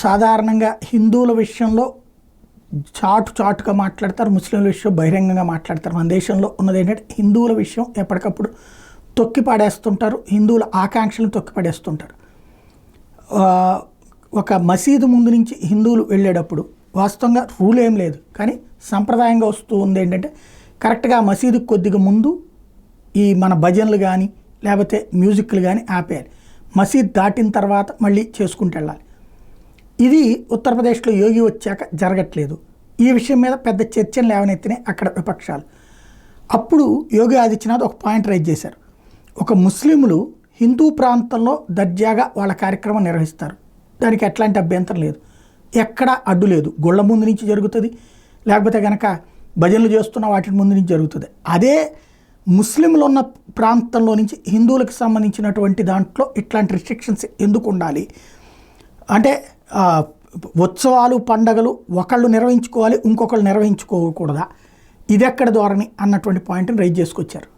సాధారణంగా హిందువుల విషయంలో చాటుగా మాట్లాడతారు, ముస్లింల విషయం బహిరంగంగా మాట్లాడతారు. మన దేశంలో ఉన్నది ఏంటంటే హిందువుల విషయం ఎప్పటికప్పుడు తొక్కి పడేస్తుంటారు, హిందువుల ఆకాంక్షలను తొక్కి పడేస్తుంటారు. ఒక మసీదు ముందు నుంచి హిందువులు వెళ్ళేటప్పుడు వాస్తవంగా రూల్ ఏం లేదు, కానీ సంప్రదాయంగా వస్తూ ఉంది ఏంటంటే కరెక్ట్గా మసీదుకి కొద్దిగా ముందు ఈ మన భజనలు కానీ లేకపోతే మ్యూజిక్లు కానీ ఆపేయాలి. మసీద్ దాటిన తర్వాత మళ్ళీ చేసుకుంటూ వెళ్ళాలి. ఇది ఉత్తరప్రదేశ్లో యోగి వచ్చాక జరగట్లేదు. ఈ విషయం మీద పెద్ద చర్చలు లేవనెత్తినాయి అక్కడ విపక్షాలు. అప్పుడు యోగి ఆదిత్యనాథ్ ఒక పాయింట్ రైజ్ చేశారు. ఒక ముస్లింలు హిందూ ప్రాంతంలో దర్జాగా వాళ్ళ కార్యక్రమం నిర్వహిస్తారు, దానికి ఎట్లాంటి అభ్యంతరం లేదు, ఎక్కడ అడ్డు లేదు. గుళ్ళ ముందు నుంచి జరుగుతుంది, లేకపోతే కనుక భజనలు చేస్తున్న వాటి ముందు నుంచి జరుగుతుంది. అదే ముస్లింలు ఉన్న ప్రాంతంలో నుంచి హిందువులకు సంబంధించినటువంటి దాంట్లో ఇట్లాంటి రిస్ట్రిక్షన్స్ ఎందుకు ఉండాలి అంటే ఉత్సవాలు పండగలు ఒకళ్ళు నిర్వహించుకోవాలి, ఇంకొకళ్ళు నిర్వహించుకోకూడదా, ఇదెక్కడ ధోరణి అన్నటువంటి పాయింట్ని రైజ్ చేసుకొచ్చారు.